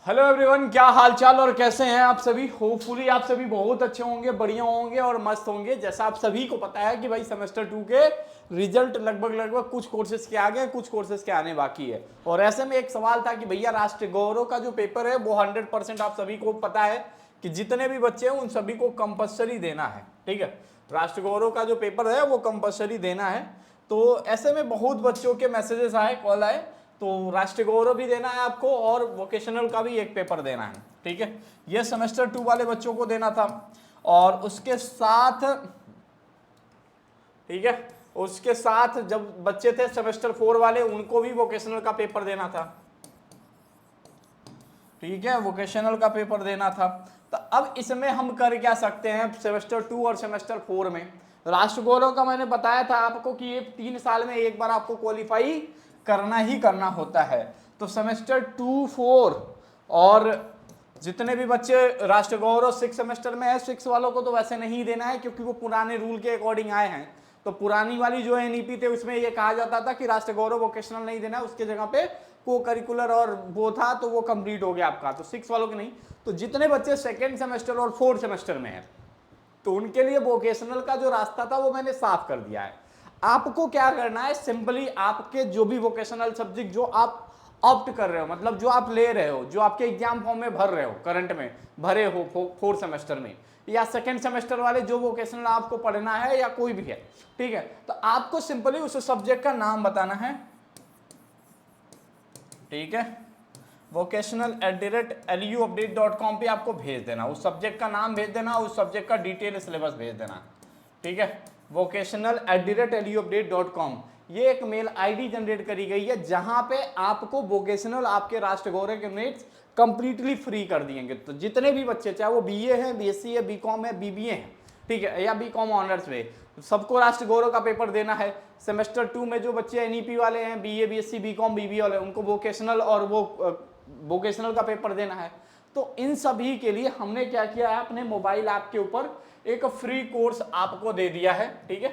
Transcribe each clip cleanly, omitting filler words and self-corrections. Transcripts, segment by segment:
Hello everyone, क्या हाल चाल और कैसे हैं आप सभी। होपफुली आप सभी बहुत अच्छे होंगे, बढ़िया होंगे और मस्त होंगे। जैसा आप सभी को पता है कि भाई सेमेस्टर 2 के रिजल्ट लगभग कुछ कोर्सेज के आ गए, कुछ कोर्सेज के आने बाकी है। और ऐसे में एक सवाल था कि भैया राष्ट्र गौरव का जो पेपर है वो 100% आप सभी को पता है कि जितने भी बच्चे हैं उन सभी को कंपल्सरी देना है। ठीक है, राष्ट्र गौरव का जो पेपर है वो कंपल्सरी देना है। तो ऐसे में बहुत बच्चों के मैसेजेस आए, कॉल आए, तो राष्ट्रीय गौरव भी देना है आपको और वोकेशनल का भी एक पेपर देना है। ठीक है, ये सेमेस्टर 2 वाले बच्चों को देना था। और उसके साथ ठीक है, उसके साथ जब बच्चे थे सेमेस्टर 4 वाले उनको भी वोकेशनल का पेपर देना था। ठीक है, वोकेशनल का पेपर देना था। तो अब इसमें हम कर क्या सकते हैं सेमेस्टर 2 और सेमेस्टर 4 में। राष्ट्र गौरव का मैंने बताया था आपको कि ये 3 साल में एक बार आपको क्वालिफाई करना ही करना होता है। तो सेमेस्टर 2, 4 और जितने भी बच्चे राष्ट्र गौरव 6 सेमेस्टर में है, 6 वालों को तो वैसे नहीं देना है क्योंकि वो पुराने रूल के अकॉर्डिंग आए हैं। तो पुरानी वाली जो एनईपी थे उसमें ये कहा जाता था कि राष्ट्र गौरव वोकेशनल नहीं देना है, उसके जगह पे को करिकुलर और वो था, तो वो कंप्लीट हो गया आपका। तो 6 वालों के नहीं, तो जितने बच्चे सेकेंड सेमेस्टर और 4th सेमेस्टर में है तो उनके लिए वोकेशनल का जो रास्ता था वो मैंने साफ कर दिया है। आपको क्या करना है, सिंपली आपके जो भी वोकेशनल सब्जेक्ट जो आप ऑप्ट कर रहे हो, मतलब जो आप ले रहे हो, जो आपके एग्जाम फॉर्म में भर रहे हो, करंट में भरे हो 4th सेमेस्टर में या सेकेंड सेमेस्टर वाले जो वोकेशनल आपको पढ़ना है या कोई भी है, ठीक है, तो आपको सिंपली उस सब्जेक्ट का नाम बताना है। ठीक है, vocational@luupdate.com पे आपको भेज देना, उस सब्जेक्ट का नाम भेज देना, उस सब्जेक्ट का डिटेल सिलेबस भेज देना। ठीक है, vocational@luupdate.com ये एक मेल आईडी जनरेट करी गई है जहां पे आपको वोकेशनल आपके राष्ट्र गौरव के नोट्स कंप्लीटली फ्री कर दिएंगे। तो जितने भी बच्चे, चाहे वो बीए है, बीएससी है, बीकॉम है, बीबीए है, ठीक है, या बीकॉम ऑनर्स में, सबको राष्ट्र गौरव का पेपर देना है। सेमेस्टर 2 में जो बच्चे एनईपी वाले हैं, बीए, बीएससी, बीकॉम, बीबीए वाले, उनको वोकेशनल और वो वोकेशनल का पेपर देना है। तो इन सभी के लिए हमने क्या किया है, अपने मोबाइल ऐप के ऊपर एक फ्री कोर्स आपको दे दिया है। ठीक है,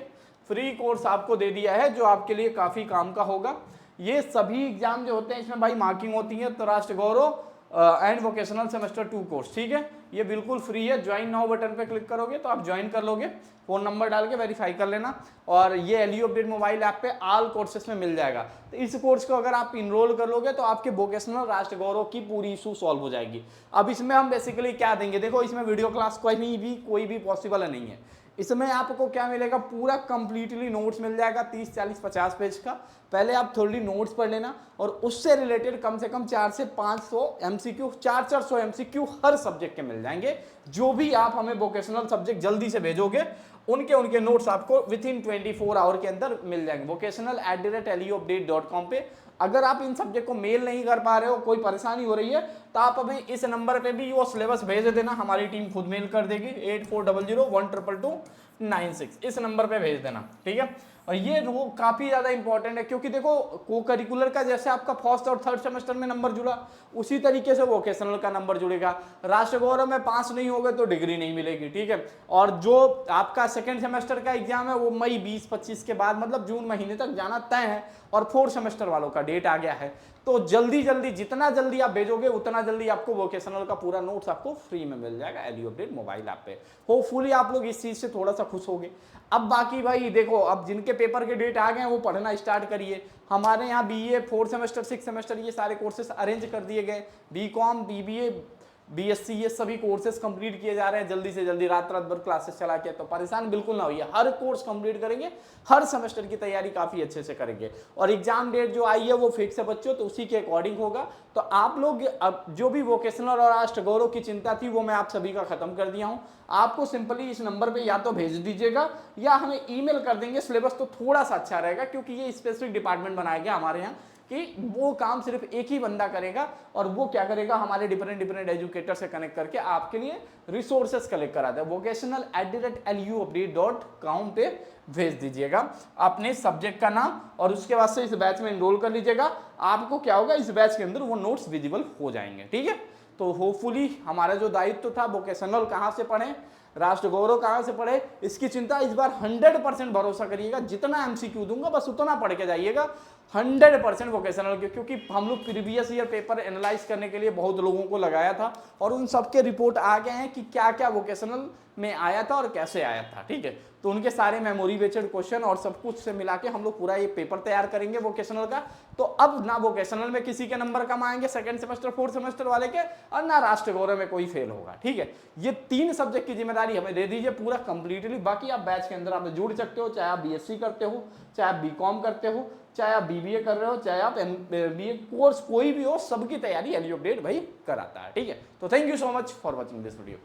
फ्री कोर्स आपको दे दिया है जो आपके लिए काफी काम का होगा। ये सभी एग्जाम जो होते हैं इसमें भाई मार्किंग होती है। तो राष्ट्र गौरव एंड वोकेशनल सेमेस्टर 2 कोर्स, ठीक है, ये बिल्कुल फ्री है। ज्वाइन नाउ बटन पे क्लिक करोगे तो आप ज्वाइन कर लोगे, फोन नंबर डाल के वेरीफाई कर लेना। और ये एलयू अपडेट मोबाइल ऐप पे ऑल कोर्सेस में मिल जाएगा। तो इस कोर्स को अगर आप इनरोल कर लोगे तो आपके वोकेशनल राष्ट्र गौरव की पूरी इशू सॉल्व हो जाएगी। अब इसमें हम बेसिकली क्या देंगे, देखो इसमें वीडियो क्लास कोई भी पॉसिबल नहीं है। इसमें आपको क्या मिलेगा, पूरा कंप्लीटली नोट्स मिल जाएगा 30, 40, 50 पेज का। पहले आप थोड़ी नोट्स पढ़ लेना और उससे रिलेटेड कम से कम 400 से 500 एमसीक्यू, 400 एमसीक्यू हर सब्जेक्ट के मिल जाएंगे। जो भी आप हमें वोकेशनल सब्जेक्ट जल्दी से भेजोगे उनके नोट्स आपको विद इन 24 आवर के अंदर मिल जाएंगे vocational@luupdate.com पे। अगर आप इन सब्जेक्ट को मेल नहीं कर पा रहे हो, कोई परेशानी हो रही है, तो आप अभी इस नंबर पे भी वो सिलेबस भेज देना, हमारी टीम खुद मेल कर देगी। 8400122296 इस नंबर पे भेज देना। ठीक है, और ये वो काफी ज्यादा इंपॉर्टेंट है क्योंकि देखो को करिकुलर का जैसे आपका 1st और 3rd सेमेस्टर में नंबर जुड़ा, उसी तरीके से वोकेशनल का नंबर जुड़ेगा। राष्ट्र गौरव में पास नहीं होगे तो डिग्री नहीं मिलेगी। ठीक है, और जो आपका सेकेंड सेमेस्टर का एग्जाम है वो मई 20-25 के बाद, मतलब जून महीने तक जाना तय है। और 4th सेमेस्टर वालों का डेट आ गया है। तो जल्दी जितना जल्दी आप भेजोगे उतना जल्दी आपको वोकेशनल का पूरा नोट्स आपको फ्री में मिल जाएगा एलयू अपडेट मोबाइल ऐप पे। होपफुली आप लोग इस चीज से थोड़ा सा खुश होगे। अब बाकी भाई देखो, अब जिनके पेपर के डेट आ गए वो पढ़ना स्टार्ट करिए। हमारे यहाँ BA 4th semester, 6th semester ये सारे कोर्सेस अरेंज कर दिए गए। बीकॉम, बीबीए, बीएससी ये सभी कोर्सेज कंप्लीट किए जा रहे हैं जल्दी से जल्दी, रात भर क्लासेस चला के। तो परेशान बिल्कुल ना होइए, हर कोर्स कंप्लीट करेंगे, हर सेमेस्टर की तैयारी काफी अच्छे से करेंगे। और एग्जाम डेट जो आई है वो फिक्स है बच्चों, तो उसी के अकॉर्डिंग होगा। तो आप लोग अब जो भी वोकेशनल और राष्ट्र गौरव की चिंता थी वो मैं आप सभी का खत्म कर दिया हूं। आपको सिंपली इस नंबर पे या तो भेज दीजिएगा या हमें ईमेल कर देंगे सिलेबस, तो थोड़ा सा अच्छा रहेगा क्योंकि ये स्पेसिफिक डिपार्टमेंट बनाया गया हमारे यहाँ कि वो काम सिर्फ एक ही बंदा करेगा। और वो क्या करेगा, हमारे डिफरेंट एजुकेटर से कनेक्ट करके आपके लिए रिसोर्सेस कलेक्ट कराता है। vocational@luupdate.com पे भेज दीजिएगा अपने सब्जेक्ट का नाम और उसके बाद से इस बैच में एनरोल कर लीजिएगा। आपको क्या होगा, इस बैच के अंदर वो नोट्स विजिबल हो जाएंगे। ठीक है, तो होपफुली हमारा जो दायित्व था वोकेशनल कहाँ से पढ़ें, राष्ट्र गौरव कहाँ से पढ़े, इसकी चिंता इस बार 100% भरोसा करिएगा, जितना एमसीक्यू दूंगा बस उतना पढ़ के जाइएगा 100% वोकेशनल के, क्योंकि हम लोग प्रीवियस ईयर पेपर एनालाइज करने के लिए बहुत लोगों को लगाया था और उन सबके रिपोर्ट आ गए हैं कि क्या क्या वोकेशनल में आया था और कैसे आया था, ठीक है। तो उनके सारे मेमोरी बेस्ड क्वेश्चन और सब कुछ से मिला के हम लोग पूरा ये पेपर तैयार करेंगे वोकेशनल का। तो अब ना वोकेशनल में किसी के नंबर कम आएंगे सेकंड सेमेस्टर फोर्थ सेमेस्टर वाले के, और ना राष्ट्र गौरव में कोई फेल होगा, ठीक है। ये 3 सब्जेक्ट की जिम्मेदारी हमें दे दीजिए पूरा कंप्लीटली। बाकी आप बैच के अंदर आप जुड़ सकते हो, चाहे आप बीएससी करते हो, चाहे आप बीकॉम करते हो, चाहे आप बीबीए कर रहे हो, चाहे आप एमबीए कोर्स कोई भी हो, सबकी तैयारी एलियो अपडेट भाई कराता है, ठीक है। तो thank you so much for watching this video.